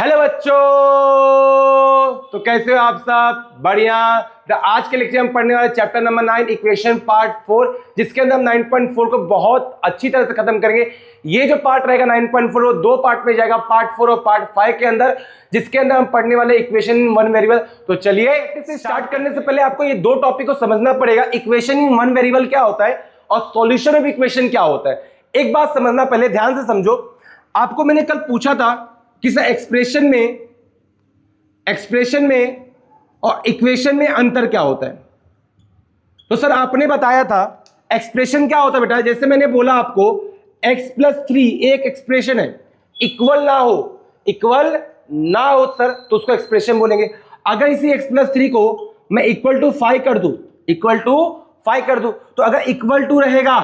Hello बच्चों, तो कैसे हो आप सब? बढ़िया। तो आज के लेक्चर हम पढ़ने वाले चैप्टर नंबर 9 इक्वेशन पार्ट 4, जिसके अंदर हम 9.4 को बहुत अच्छी तरह से खत्म करेंगे। ये जो पार्ट रहेगा 9.4 वो दो पार्ट में जाएगा, पार्ट 4 और पार्ट 5 के अंदर, जिसके अंदर हम पढ़ने वाले इक्वेशन इन वन वेरिएबल। तो चलिए इसे स्टार्ट करने से पहले आपको ये दो टॉपिक को समझना पड़ेगा। इक्वेशन इन वन वेरिएबल क्या होता है और सॉल्यूशन ऑफ इक्वेशन क्या होता है। एक बात समझना, पहले ध्यान से समझो। आपको मैंने कल पूछा था कि सर एक्सप्रेशन में और इक्वेशन में अंतर क्या होता है। तो सर आपने बताया था एक्सप्रेशन क्या होता है बेटा। जैसे मैंने बोला आपको x+3 एक एक्सप्रेशन है, इक्वल ना हो सर तो उसको एक्सप्रेशन बोलेंगे। अगर इसी x+3 को मैं इक्वल टू 5 कर दूं तो अगर इक्वल टू रहेगा,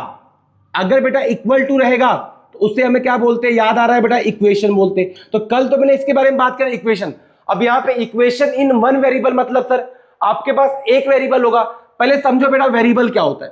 अगर बेटा इक्वल टू रहेगा तो उससे हमें क्या बोलते हैं, याद आ रहा है बेटा, इक्वेशन बोलते हैं। तो कल तो मैंने इसके बारे में बात करी इक्वेशन। अब यहां पे इक्वेशन इन वन वेरिएबल मतलब सर आपके पास एक वेरिएबल होगा। पहले समझो बेटा वेरिएबल क्या होता है,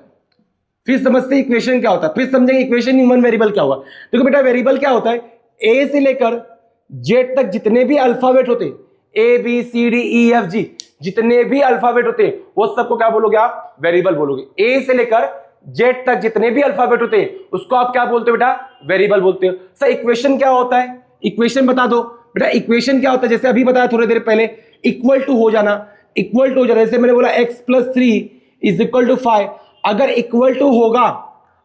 फिर समझते इक्वेशन क्या होता है, फिर समझेंगे इक्वेशन इन वन वेरिएबल क्या होगा। देखो बेटा वेरिएबल क्या होता है, ए से लेकर जेड तक जितने भी अल्फाबेट होते हैं, A B C D E F G, जितने भी अल्फाबेट होते हैं वो सबको क्या बोलोगे आप, वेरिएबल बोलोगे। ए से लेकर जेड तक जितने भी अल्फाबेट होते हैं उसको आप क्या बोलते हो बेटा, वेरिएबल बोलते हो। सर इक्वेशन क्या होता है, इक्वेशन बता दो बेटा। इक्वेशन क्या होता है, जैसे अभी बताया थोड़ी देर पहले, इक्वल टू हो जाना। जैसे मैंने बोला x+3 इज इक्वल टू 5। अगर इक्वल टू होगा,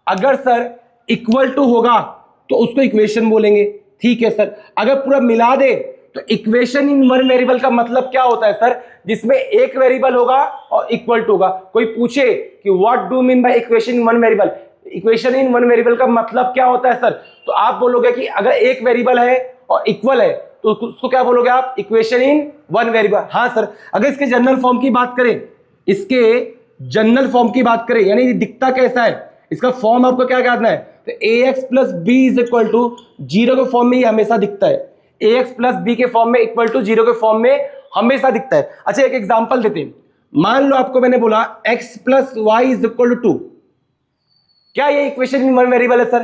अगर सर इक्वल टू होगा तो उसको इक्वेशन बोलेंगे, ठीक है सर। अगर पूरा मिला दे तो इक्वेशन इन वन वेरिएबल का मतलब क्या होता है सर, जिसमें एक वेरिएबल होगा और इक्वल टू होगा। कोई पूछे कि what do mean by equation in one variable, equation in one variable का मतलब क्या होता है सर, तो आप बोलोगे कि अगर एक वेरिएबल है और इक्वल है तो उसको क्या बोलोगे आप, इक्वेशन इन वन वेरिएबल। हाँ सर, अगर इसके जनरल फॉर्म की बात करें, इसके जनरल फॉर्म की बात करें, यानी दिखता कैसा है, इसका फॉर्म आपको क्या करना है, तो ax+b इज इक्वल टू 0 के फॉर्म में ही हमेशा दिखता है। ax+b के फॉर्म में इक्वल टू 0 के फॉर्म में हमेशा दिखता है। अच्छा एक एग्जांपल देते हैं। मान लो आपको मैंने बोला x+y इज इक्वल टू 2। क्या ये इक्वेशन इन वन वेरिएबल है सर?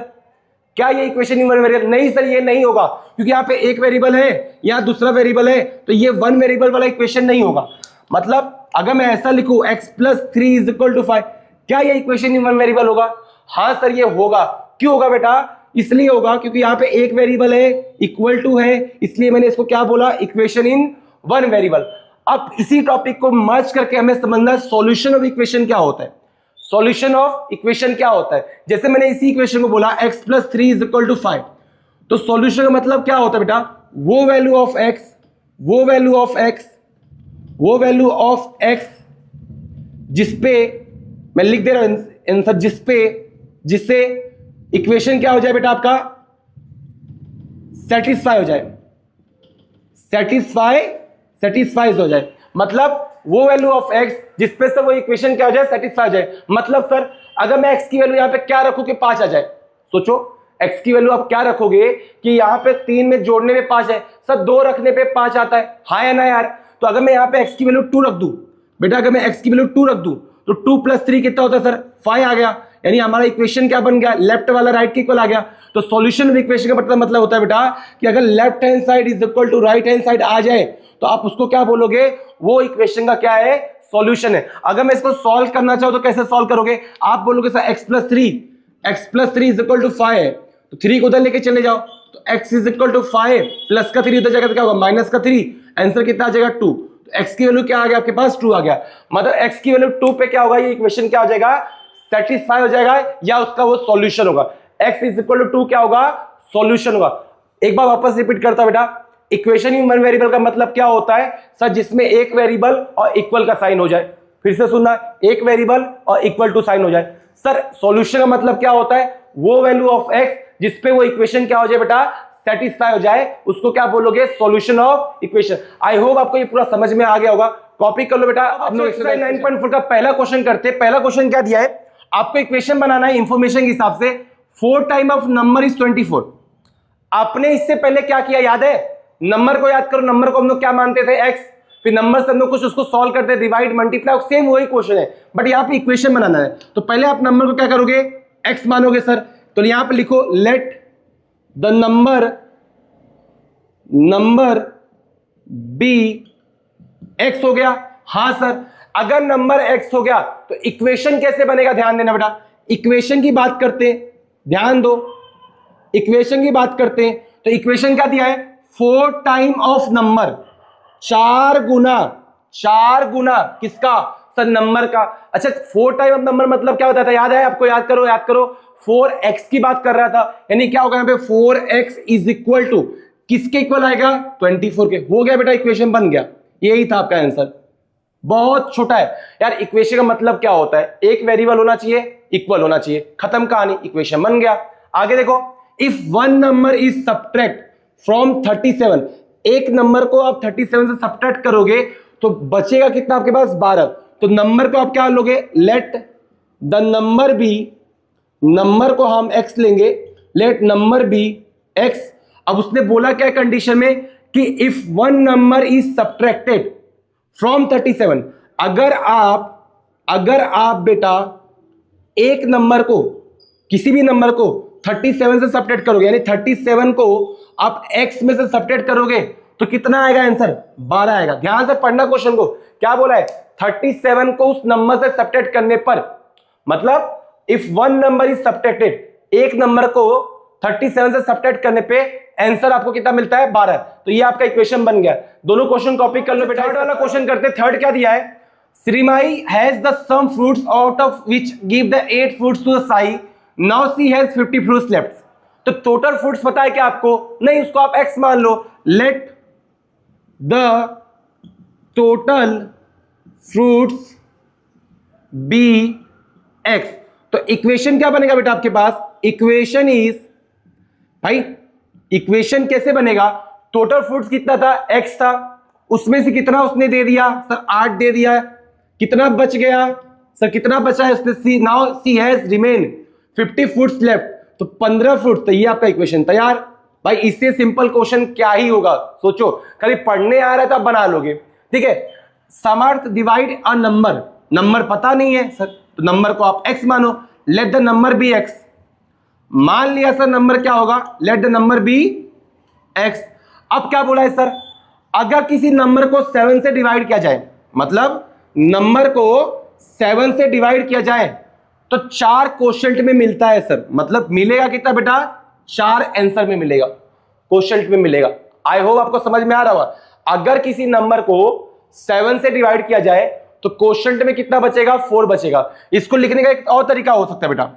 क्या ये इक्वेशन इन वन वेरिएबल? नहीं सर, ये नहीं होगा, क्योंकि यहाँ पे एक वेरिएबल है या दूसरा वेरिएबल है, तो ये वन वेरिएबल वाला इक्वेशन नहीं होगा। मतलब अगर मैं ऐसा लिखूं x+3 इज इक्वल टू 5, क्या ये इक्वेशन इन वन वेरिएबल होगा? हाँ सर ये होगा। क्यों होगा बेटा? इसलिए होगा क्योंकि यहाँ पे एक वेरिएबल है, इक्वल टू है, इसलिए मैंने इसको क्या बोला, इक्वेशन इन वन वेरिएबल। अब इसी टॉपिक को मर्ज करके हमें समझना है सॉल्यूशन ऑफ इक्वेशन क्या होता है। सॉल्यूशन ऑफ इक्वेशन क्या होता है, जैसे मैंने इसी इक्वेशन को बोला x+3 इज इक्वल टू 5, तो सॉल्यूशन का मतलब क्या होता है बेटा, वो वैल्यू ऑफ x जिसपे मैं लिख दे रहा हूं आंसर, जिससे इक्वेशन क्या हो जाए बेटा, आपका सेटिस्फाई हो जाए, सेटिस्फाई हो जाए। मतलब वो वैल्यू ऑफ x जिसपे से वो इक्वेशन क्या हो जाए, सेटिस्फाई हो जाए। मतलब सर अगर मैं x की वैल्यू यहां पे क्या रखूं कि 5 आ जाए, सोचो x की वैल्यू आप क्या रखोगे कि यहां पे 3 में जोड़ने में 5 है, सर 2 रखने पे 5 आता है, हाँ या ना यार। तो अगर मैं यहां पे x की वैल्यू 2 रख दूं बेटा, अगर मैं x की वैल्यू 2 रख दूं तो 2 + 3 कितना होता है सर, 5 आ गया। यानी हमारा इक्वेशन क्या बन गया, लेफ्ट वाला राइट के इक्वल आ गया। तो सॉल्यूशन ऑफ इक्वेशन का मतलब होता है बेटा कि अगर left hand side is equal to right hand side आ जाए तो आप उसको क्या बोलोगे, वो इक्वेशन का क्या है, सॉल्यूशन है। अगर मैं इसको सॉल्व करना चाहूं तो कैसे सॉल्व करोगे, आप बोलोगे sir x+3 is equal to 5 है, तो 3 को उधर लेके चले जाओ, तो x is equal to 5 plus का 3 उधर जाएगा तो क्या होगा, माइनस का 3, आंसर कितना आ जाएगा 2। तो x की वैल्यू क्या आ गया आपके पास, 2 आ गया। मतलब x की वैल्यू 2 पे क्या होगा, ये इक्वेशन क्या हो जाएगा, सेटिस्फाई हो जाएगा, या उसका वो सॉल्यूशन होगा। x इज इक्वल टू 2 क्या होगा, सॉल्यूशन होगा। एक बार वापस रिपीट करता बेटा, इक्वेशन इन वन वेरिएबल का मतलब क्या होता है सर, जिसमें एक वेरिएबल और इक्वल का साइन हो जाए। फिर से सुनना, एक वेरिएबल और इक्वल टू साइन हो जाए। सर सॉल्यूशन का मतलब क्या होता है, वो वैल्यू ऑफ x जिसपे वो इक्वेशन क्या हो जाए बेटा, सेटिस्फाई हो जाए, उसको क्या बोलोगे, solution of equation. I hope आपको ये पूरा समझ में आ गया होगा। कॉपी कर लो बेटा। अब लोग एक्सरसाइज 9.4 का पहला क्वेश्चन करते हैं। पहला क्वेश्चन क्या दिया है, आपको इक्वेशन बनाना है इंफॉर्मेशन के हिसाब से। 4 टाइम ऑफ नंबर इज 24। आपने इससे पहले क्या किया याद है, नंबर को याद करो। नंबर को हम लोग क्या मानते थे, x, फिर नंबर से हम लोग कुछ उसको सॉल्व करते हैं, डिवाइड मल्टीप्लाई, सेम वही क्वेश्चन है, बट यहाँ पे इक्वेशन बनाना है। तो पहले आप नंबर को क्या करोगे, x मानोगे सर, तो यहाँ पे लिखो let the number be x हो गया। हाँ सर, अगर नंबर एक्स हो गया तो इक्वेशन कैसे बनेगा, ध्यान देना बेटा। इक्वेशन की बात करते हैं, ध्यान दो, इक्वेशन की बात करते हैं। तो इक्वेशन क्या दिया है, 4 टाइम ऑफ नंबर, 4 गुना किसका सर, नंबर का। अच्छा, 4 टाइम ऑफ नंबर मतलब क्या होता था, याद है आपको, याद करो याद करो। 4x की बात कर रहा था, यानी क्या होगा यहाँ पे 4x इज इक्वल टू किसके इक्वल आएगा, 24 के। हो गया बेटा, इक्वेशन बन गया, यही था आपका आंसर। बहुत छोटा है यार। इक्वेशन का मतलब क्या होता है, एक वेरिएबल होना चाहिए, इक्वल होना चाहिए, खत्म कहानी, इक्वेशन बन गया। आगे देखो, if one number is subtract from 37, एक नंबर को आप 37 से सब्ट्रैक्ट करोगे तो बचेगा कितना आपके पास, 12। तो नंबर को आप क्या लोगे, let the number be, number को हम x लेंगे, लेट नंबर बी x। अब उसने बोला क्या कंडीशन में कि if one number is subtracted from 37, अगर आप बेटा एक नंबर को, किसी भी नंबर को 37 से सब्ट्रैक्ट करोगे, यानी 37 को आप x में से सब्ट्रैक्ट करोगे तो कितना आएगा आंसर, 12 आएगा। ध्यान से पढ़ना क्वेश्चन को, क्या बोला है, 37 को उस नंबर से सब्ट्रैक्ट करने पर, मतलब if one number is subtracted, एक नंबर को 37 से सब्ट्रैक्ट करने पे आंसर आपको कितना मिलता है, 12। तो ये आपका इक्वेशन बन गया। दोनों क्वेश्चन कॉपी कर लो बेटा। थर्ड वाला क्वेश्चन करते, थर्ड क्या दिया है, Shrimai has the some fruits out of which give the 8 fruits to the Sai, now C has 50 fruits left. तो टोटल फ्रूट्स पता है क्या आपको, नहीं, उसको आप x मान लो, let the total fruits be x। तो इक्वेशन क्या बनेगा बेटा आपके पास, इक्वेशन इज, भाई इक्वेशन कैसे बनेगा, टोटल फ्रूट्स कितना था, x था, उसमें से कितना उसने दे दिया सर, 8 दे दिया, कितना बच गया सर, कितना बचा है उसने, C, now C has remain 50 fruits left, तो 15 फ्रूट्स। तो ये आपका इक्वेशन तैयार। भाई इससे सिंपल क्वेश्चन क्या ही होगा, सोचो, खाली पढ़ने आ रहा है तो आप बना लोगे, ठीक है। समर्थ डिवाइड अ नंबर, नंबर पता नहीं है सर, तो नंबर को आप x मानो, let the number be x। मान लिया सर नंबर क्या होगा, let the number be x। अब क्या बोला है सर, अगर किसी नंबर को 7 से डिवाइड किया जाए, मतलब नंबर को 7 से डिवाइड किया जाए तो 4 क्वोशंट में मिलता है सर, मतलब मिलेगा कितना बेटा, 4 आंसर में मिलेगा, क्वोशंट में मिलेगा। आई होप आपको समझ में आ रहा होगा। अगर किसी नंबर को 7 से डिवाइड किया जाए तो क्वोशंट में कितना बचेगा, 4 बचेगा। इसको लिखने का एक और तरीका हो सकता है बेटा,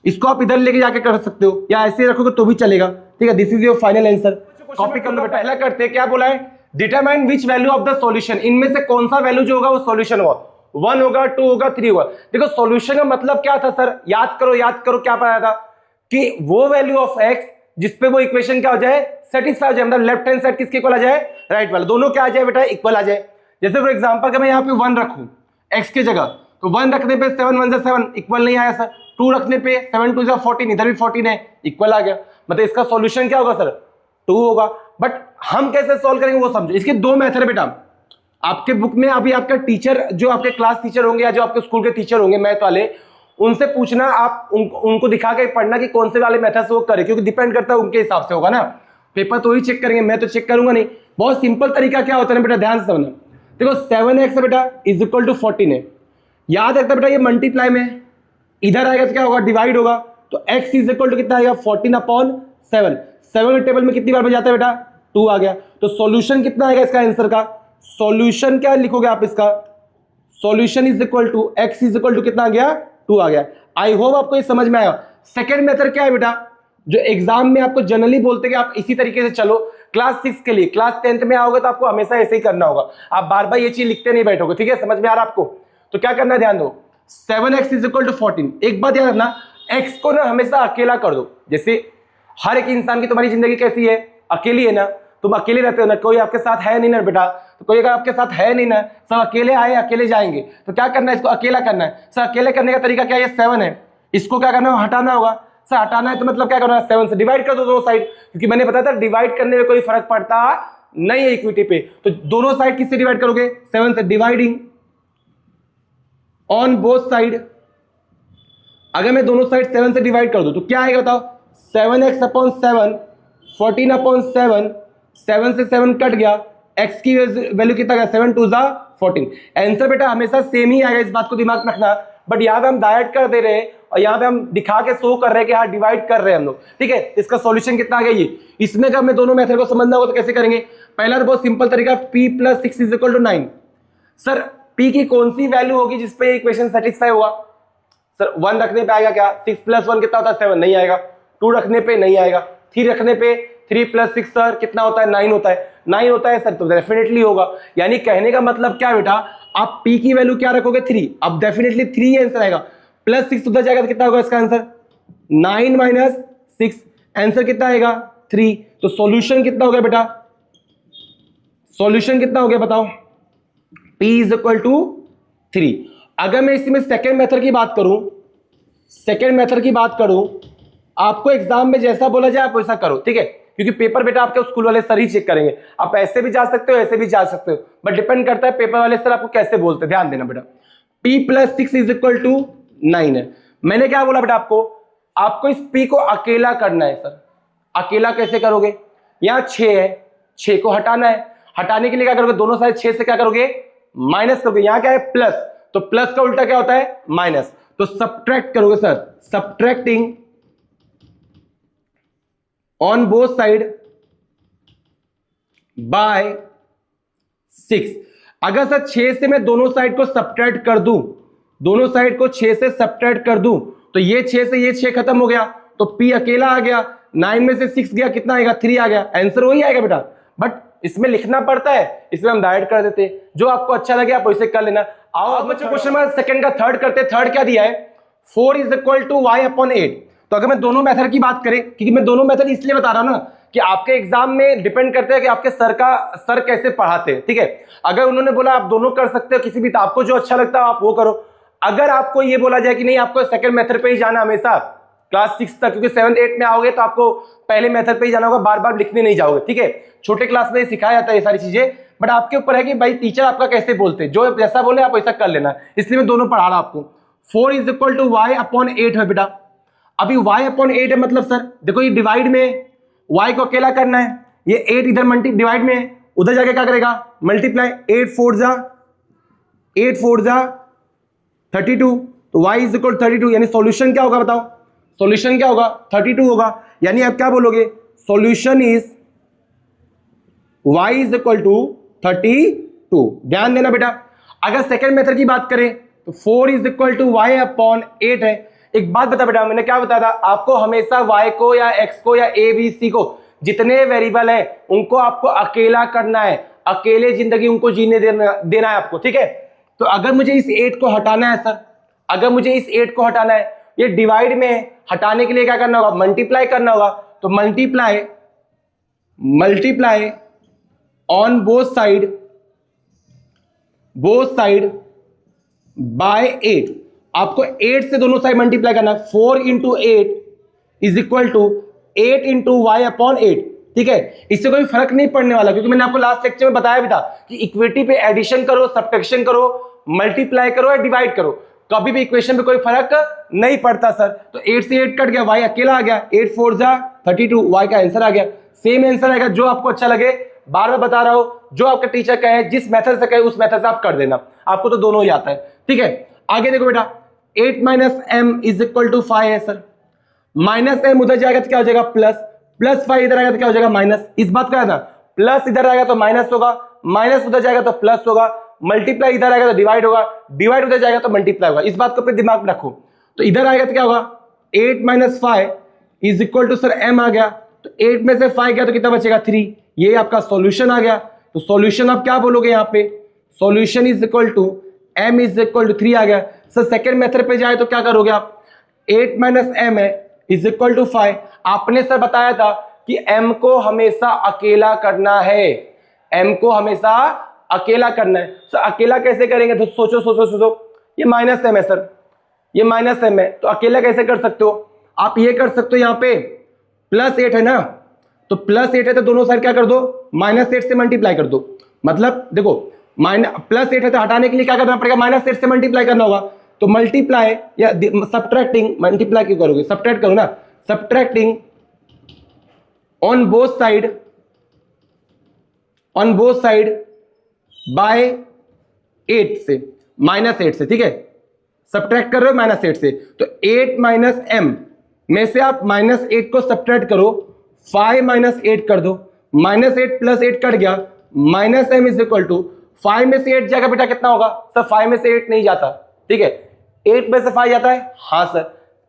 इसको आप इधर लेके जाके कर सकते हो या ऐसे रखोगे तो भी चलेगा, ठीक है। This is your final answer, copy कर लो बेटा। पहला करते हैं, क्या बोला है, determine which value of the solution, इनमें से कौन सा वैल्यू जो होगा वो सॉल्यूशन होगा, 1 होगा, 2 होगा, 3 होगा। देखो सॉल्यूशन का मतलब क्या था सर, याद करो क्या पढ़ा था, कि वो वैल्यू ऑफ x जिसपे वो इक्वेशन क्या हो जाए, सेटिस्फाई हो जाए, मतलब लेफ्ट हैंड साइड किसके इक्वल आ जाए, राइट वाला, दोनों क्या आ जाए बेटा, इक्वल आ जाए। जैसे फॉर एग्जांपल कि मैं यहाँ पे 1 रखूं x की जगह, तो 1 रखने पे 7 1 7 इक्वल नहीं आया सर, 2 रखने पे 7 2 14, इधर भी 14 है, इक्वल आ गया। मतलब इसका सॉल्यूशन क्या होगा सर, 2 होगा। बट हम कैसे सॉल्व करेंगे वो समझो। इसके 2 मेथड है बेटा, आपके बुक में अभी आपका टीचर, जो आपके क्लास टीचर होंगे या जो आपके स्कूल के टीचर होंगे मैथ वाले, उनसे पूछना, आप उनको दिखा के पढ़ना कि कौन से वाले मेथड से वो करे, क्योंकि डिपेंड करता है उनके हिसाब से होगा ना, पेपर तो ही चेक करेंगे, मैं तो चेक करूंगा नहीं। बहुत सिंपल तरीका क्या होता है बेटा, ध्यान से समझना। देखो 7x बेटा इज इक्वल टू 14 है, याद रखता बेटा ये मल्टीप्लाई में, इधर आएगा तो क्या होगा, डिवाइड होगा, तो x इज इक्वल टू कितना आएगा, 14/7। 7 के टेबल में कितनी बार बच जाता है बेटा, 2 आ गया। तो सॉल्यूशन कितना आएगा इसका आंसर का, सॉल्यूशन क्या लिखोगे आप इसका, solution is equal to x is equal to कितना आ गया, 2 आ गया। आई होप आपको ये समझ में आया। सेकंड मेथड क्या है बेटा, जो एग्जाम में आपको जनरली बोलते हैं कि आप इसी तरीके से चलो, क्लास 6 के लिए, क्लास 10th में आओगे तो आपको हमेशा ऐसे ही करना होगा, आप बार बार ये चीज लिखते नहीं बैठोगे, ठीक है, समझ में आ रहा आपको। तो क्या करना है, ध्यान दो, 7x इज इक्वल टू 14। एक बात याद रखना, x को ना हमेशा अकेला कर दो। जैसे हर एक इंसान की, तुम्हारी जिंदगी कैसी है, अकेली है ना, तुम अकेले रहते हो ना, कोई आपके साथ है नहीं ना बेटा, तो कोई अगर आपके साथ है नहीं ना, सब अकेले आए अकेले जाएंगे, तो क्या करना है, इसको अकेला करना है सर। अकेले करने का तरीका क्या है, 7 है, इसको क्या करना है, हटाना होगा सर। हटाना है तो मतलब क्या करना है, 7 से डिवाइड कर दो दोनों साइड, क्योंकि मैंने बताया था डिवाइड करने में कोई फर्क पड़ता नहीं है इक्विटी पे। तो दोनों साइड किससे डिवाइड करोगे, 7 से, डिवाइडिंग ऑन बोथ साइड। अगर मैं दोनों साइड 7 से डिवाइड कर दूं तो क्या आएगा बताओ, 7x/7, 14/7, 7 से 7 कट गया, x की वैल्यू कितना है 7 2 जा 14। आंसर बेटा हमेशा सेम ही आएगा, इस बात को दिमाग में रखना। बट यहाँ पे हम डायरेक्ट कर दे रहे हैं और यहाँ पे हम दिखा के शो कर रहे हैं कि हाँ डिवाइड कर रहे हैं हम लोग, ठीक है। इसका सॉल्यूशन कितना आ गया ये। इसमें अगर हमें दोनों मेथड को समझना होगा तो कैसे करेंगे। पहला तो बहुत सिंपल तरीका, p + 6 = 9। सर p की कौन सी वैल्यू होगी जिसपे इक्वेशन सेटिस्फाई होगा। सर 1 रखने पे आएगा क्या, 6 + 1 कितना होता है 7, नहीं आएगा। 2 रखने पे नहीं आएगा। 3 रखने पे 3 + 6 सर कितना होता है 9 होता है। 9 होता है सर तो डेफिनेटली होगा। यानी कहने का मतलब क्या बेटा, आप p की वैल्यू क्या रखोगे 3, अब डेफिनेटली 3 आंसर आएगा। +6 उधर जाएगा तो कितना होगा इसका आंसर 9 - 6, आंसर कितना आएगा 3। तो सॉल्यूशन कितना हो गया बेटा, सॉल्यूशन कितना हो गया बताओ, p = 3। अगर मैं इसमें सेकेंड मेथड की बात करूं, सेकेंड मेथड की बात करूं, आपको एग्जाम में जैसा बोला जाए आप वैसा करो, ठीक है। क्योंकि पेपर बेटा आपके स्कूल वाले सर ही चेक करेंगे। आप ऐसे भी जा सकते हो, ऐसे भी जा सकते हो, बट डिपेंड करता है पेपर वाले सर आपको कैसे बोलते हैं। ध्यान देना बेटा, p + 6 = 9 है। मैंने क्या बोला बेटा आपको इस p को अकेला करना है। सर अकेला कैसे करोगे, यहां 6 है, 6 को हटाना है। हटाने के लिए क्या करोगे, दोनों साइड 6 से क्या करोगे माइनस करोगे। यहां क्या है प्लस, तो प्लस का उल्टा क्या होता है माइनस, तो सब्ट्रैक्ट करोगे sir, subtracting on both side by 6। अगर सर 6 से मैं दोनों साइड को सब्ट्रैक्ट कर दूं, दोनों साइड को 6 से सब्ट्रैक्ट कर दूं, तो ये 6 से ये 6 खत्म हो गया, तो p अकेला आ गया। 9 में से 6 गया, कितना आएगा 3 आ गया। आंसर वही आएगा बेटा, बट इसमें लिखना पड़ता है, इसमें हम डायरेक्ट कर देते। जो आपको अच्छा लगे आप वैसे कर लेना। आओ अब बच्चों क्वेश्चन नंबर सेकंड का थर्ड करते। थर्ड क्या दिया है, 4 = y/8। तो अगर मैं दोनों मेथड की बात करें, क्योंकि मैं दोनों मेथड इसलिए बता रहा हूं ना कि आपके एग्जाम में डिपेंड करते हैं कि आपके सर कैसे पढ़ाते हैं, ठीक है। अगर उन्होंने बोला आप दोनों कर सकते हो किसी भी, तो आपको जो अच्छा लगता है आप वो करो। अगर आपको ये बोला जाए कि नहीं आपको सेकंड मेथड पे ही जाना हमेशा क्लास 6 तक, क्योंकि 7 8 में आओगे तो आपको पहले मेथड पे ही जाना होगा, बार बार लिखने नहीं जाओगे, ठीक है। छोटे क्लास में सिखाया जाता है ये सारी चीजें, बट आपके ऊपर है कि भाई टीचर आपका कैसे बोलते हैं, जो जैसा बोले आप वैसा कर लेना। इसलिए मैं दोनों पढ़ा रहा आपको। 4 = y/8 है बेटा। अभी y/8 है मतलब सर देखो ये डिवाइड में y को अकेला करना है, ये 8 इधर डिवाइड में है, उधर जाके क्या करेगा मल्टीप्लाई। 8 4 जा 32, तो y = 32। यानी सॉल्यूशन क्या होगा बताओ, सॉल्यूशन क्या होगा 32 होगा। यानी आप क्या बोलोगे, सॉल्यूशन इज y = 32। ध्यान देना बेटा। अगर सेकंड मेथड की बात करें तो 4 = y/8 है। एक बात बता बेटा, मैंने क्या बताया था आपको, हमेशा y को या x को या a b c को जितने वेरिएबल है उनको आपको अकेला करना है, अकेले जिंदगी उनको जीने देना है आपको, ठीक है। तो अगर मुझे इस 8 को हटाना है सर, अगर मुझे इस 8 को हटाना है, ये डिवाइड में हटाने के लिए क्या करना होगा मल्टीप्लाई करना होगा। तो multiply on both side by 8। आपको 8 से दोनों साइड मल्टीप्लाई करना है। 4 × 8 = 8 × y/8, ठीक है। इससे कोई फर्क नहीं पड़ने वाला, क्योंकि मैंने आपको लास्ट लेक्चर में बताया भी था कि इक्विटी पे एडिशन करो, सब्ट्रैक्शन करो, मल्टीप्लाई करो या डिवाइड करो, कभी भी इक्वेशन पे कोई फर्क नहीं पड़ता सर। तो 8 से 8 कट गया, y अकेला आ गया, 8 4 जा 32, y का आंसर आ गया। सेम आंसर आएगा, जो आपको अच्छा लगे, बार बार बता रहा हूं, जो आपका टीचर कहे, जिस मेथड से कहे उस मेथड से आप कर देना, आपको तो दोनों ही आता है, ठीक है। आगे देखो बेटा, 8 - m = 5 है सर। -m उधर जाएगा तो क्या हो जाएगा प्लस 5 इधर आएगा तो क्या हो जाएगा माइनस। इस बात का है ना, प्लस इधर आएगा तो माइनस होगा, माइनस उधर जाएगा तो प्लस होगा, मल्टीप्लाई इधर आएगा तो डिवाइड होगा, डिवाइड उधर जाएगा तो मल्टीप्लाई होगा। इस बात को अपने दिमाग में रखो। तो इधर आएगा तो क्या होगा 8 - 5 = सर m आ गया, तो 8 में से 5 गया तो कितना बचेगा 3। ये आपका सॉल्यूशन आ गया। तो सॉल्यूशन आप क्या बोलोगे यहाँ पे, solution is equal to m = 3 आ गया। सर सेकंड मेथड पे जाए तो क्या करोगे आप, 8 - m है = 5। आपने सर बताया था कि m को हमेशा अकेला करना है, m को हमेशा अकेला करना है। सर अकेला कैसे करेंगे, तो सोचो, ये -m है सर, ये -m है, तो अकेला कैसे कर सकते हो आप, ये कर सकते हो, यहाँ पे +8 है ना, तो +8 है तो दोनों साइड क्या कर दो -8 से मल्टीप्लाई कर दो। मतलब देखो +8 है तो हटाने के लिए क्या करना पड़ेगा -8 से मल्टीप्लाई करना होगा। तो मल्टीप्लाई या सब्ट्रैक्टिंग, मल्टीप्लाई क्यों करोगे, सब्ट्रैक्ट करो ना, subtracting on both on both side by 8 से, -8 से, ठीक है, सब्ट्रैक्ट कर रहे हो -8 से, तो 8 माइनस m में से आप -8 को सब्ट्रैक्ट करो, 5 - 8 कर दो, -8 + 8 कट गया, -m इज इक्वल टू 5 में से 8 जाएगा बेटा कितना होगा सर, 5 में से 8 नहीं जाता, ठीक है, 8 में से 5 जाता है, हाँ सर,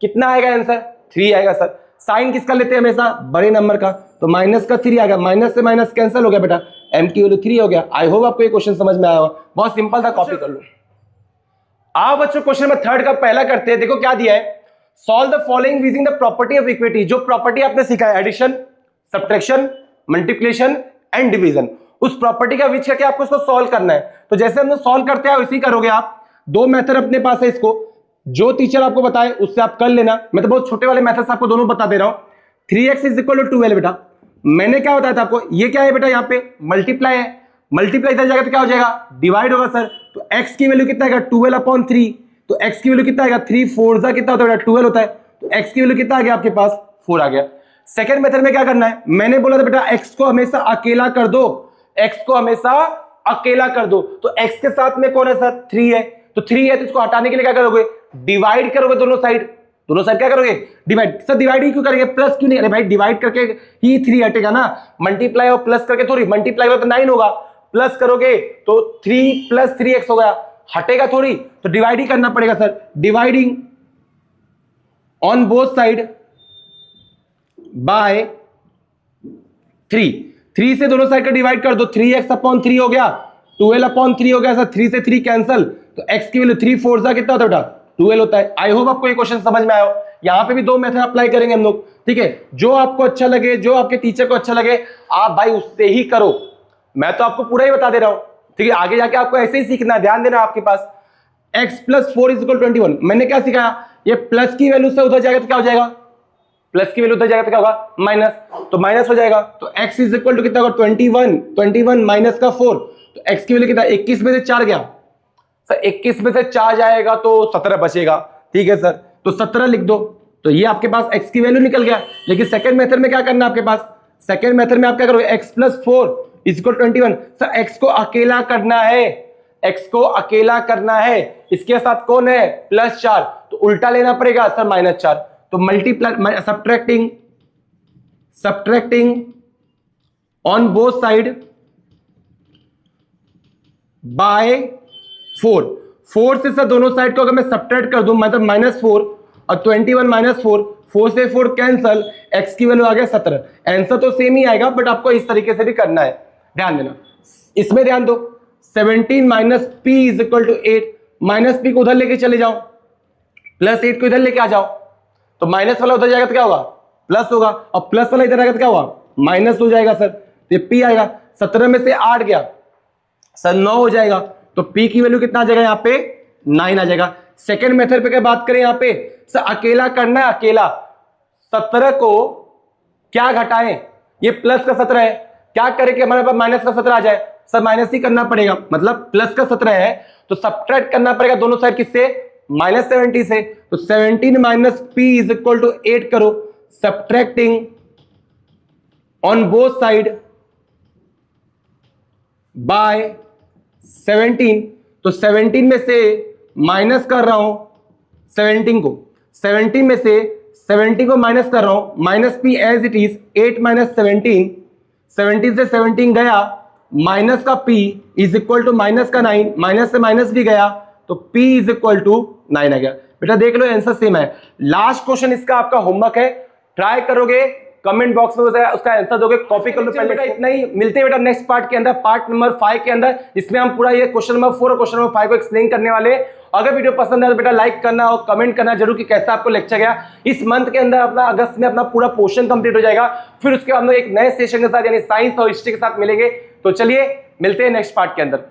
कितना आएगा आंसर, 3 आएगा सर। साइन किसका लेते हैं हमेशा, बड़े नंबर का, तो माइनस का 3 आएगा, माइनस से माइनस कैंसिल हो गया बेटा, m की वैल्यू 3 हो गया। आई होप आपको ये क्वेश्चन समझ में आया होगा, बहुत सिंपल था, कॉपी कर लो। आओ बच्चों क्वेश्चन नंबर 3 का पहला करते हैं। देखो क्या दिया है, solve the following using the property of equity. जो प्रॉपर्टी आपने सीखा है, addition, subtraction, multiplication and division, उस प्रॉपर्टी का विच करके आपको इसको सॉल्व करना है। तो जैसे हम सॉल्व करते हैं वैसे करोगे आप। दो मेथड अपने पास है, इसको जो टीचर आपको बताए उससे आप कर लेना। मैं तो बहुत छोटे वाले मेथड्स आपको दोनों बता दे रहा हूं। 3x = 12 बेटा, मैंने क्या बताया था आपको, ये क्या है बेटा, यहाँ पे मल्टीप्लाई है, मल्टीप्लाई इधर जाएगा तो क्या हो जाएगा, डिवाइड होगा सर। तो x की वैल्यू कितना आएगा, 12/3, तो x की वैल्यू कितना आएगा, 3 4 कितना होता है बेटा, 12 होता है, तो x की वैल्यू कितना आ गया आपके पास, 4 आ गया। सेकंड मेथड में क्या करना है, मैंने बोला था बेटा x को हमेशा अकेला कर दो, x को हमेशा अकेला कर दो, तो x के साथ में कौन है सर, 3 है, तो 3 है, तो इसको हटाने के लिए क्या करोगे, डिवाइड करोगे दोनों साइड, दोनों साइड क्या करोगे, डिवाइड। सर डिवाइड ही क्यों करेंगे, प्लस क्यों नहीं, अरे भाई डिवाइड करके ही 3 हटेगा ना, मल्टीप्लाई और प्लस करके थोड़ी, मल्टीप्लाई होगा तो 9 होगा, प्लस करोगे तो 3 + 3x हो गया, हटेगा थोड़ी, तो डिवाइड ही करना पड़ेगा sir. Dividing on both side by 3 से दोनों साइड का डिवाइड कर दो, 3x/3 हो गया, 12/3 हो गया सर, 3 से 3 कैंसल, तो x की वैल्यू 3 4 कितना होता है बेटा, 12 होता है। आई होप आपको ये क्वेश्चन समझ में आया हो। यहां पे भी दो मेथड अप्लाई करेंगे हम लोग, ठीक है, जो आपको अच्छा लगे, जो आपके टीचर को अच्छा लगे, आप भाई उससे ही करो, मैं तो आपको पूरा ही बता दे रहा हूं, ठीक है, आगे जाके आपको ऐसे ही सीखना है, ध्यान देना आपके पास। x + 4 = 21, मैंने क्या सिखाया, ये प्लस की वैल्यू से उधर जाएगा तो क्या हो जाएगा, प्लस की वैल्यू उधर जाएगा तो क्या होगा, माइनस, तो माइनस हो जाएगा, तो x = कितना होगा, 21 माइनस का 4, तो x की वैल्यू कितना, 21 में से 4 गया सर, 21 में से 4 जाएगा तो 17 बचेगा, ठीक है सर, तो 17 लिख दो, तो ये आपके पास x की वैल्यू निकल गया। लेकिन सेकंड मेथड में क्या करना है आपके पास, सेकंड मेथड में आप क्या करोगे, x + 4 = 21, सर x को अकेला करना है, x को अकेला करना है, इसके साथ कौन है, +4, तो उल्टा लेना पड़ेगा सर, -4, तो multiply, subtracting on both side by 4 से सर दोनों साइड को अगर मैं सब्ट्रैक्ट कर दूं, मतलब -4 और 21 - 4 से 4 कैंसल, x की वैल्यू आ गया 17। आंसर तो सेम ही आएगा, बट आपको इस तरीके से भी करना है, ध्यान देना, इसमें ध्यान दो। 17 - p = 8, -p को उधर लेके चले जाओ, +8 को इधर लेके आ जाओ, तो माइनस वाला उधर जाएगा तो क्या होगा, प्लस होगा, और प्लस वाला इधर आएगा तो क्या होगा, माइनस हो जाएगा सर, ये p आएगा, 17 में से 8 गया सर, 9 हो जाएगा, तो p की वैल्यू कितना आ जाएगा, यहाँ पे 9 आ जाएगा। सेकेंड मेथड पे क्या बात करें, यहाँ पे सर अकेला करना है, अकेला 17 को क्या घटाएं, ये प्लस का 17 है, क्या करें कि हमारे पास माइनस का 17 आ जाए, सर माइनस ही करना पड़ेगा, मतलब प्लस का 17 है तो सब्ट्रैक्ट करना पड़ेगा दोनों साइड किससे, -70 से, तो 17 - p = 8 करो, subtracting on both side by 17, तो 17 में से माइनस कर रहा हूं 17 को, 17 में से 70 को माइनस कर रहा हूं, -p एज इट इज, 8 - 17, 17 से 17 गया, माइनस का p = माइनस का 9, माइनस से माइनस भी गया, तो p = 9 आ गया। बेटा देख लो आंसर सेम है। लास्ट क्वेश्चन इसका आपका होमवर्क है, ट्राई करोगे, कमेंट बॉक्स में उसका आंसर दोगे, कॉपी कर लो पहले। बेटा इतना ही, मिलते हैं बेटा नेक्स्ट पार्ट के अंदर, पार्ट नंबर 5 के अंदर, इसमें हम पूरा ये क्वेश्चन नंबर 4 और क्वेश्चन नंबर 5 को एक्सप्लेन करने वाले। अगर वीडियो पसंद है तो बेटा लाइक करना और कमेंट करना जरूर कि कैसा आपको लेक्चर गया। इस मंथ के अंदर अपना अगस्त में अपना पूरा पोर्शन कंप्लीट हो जाएगा, फिर उसके बाद हम लोग एक नए सेशन के साथ यानी साइंस और हिस्ट्री के साथ मिलेंगे। तो चलिए मिलते हैं नेक्स्ट पार्ट के अंदर।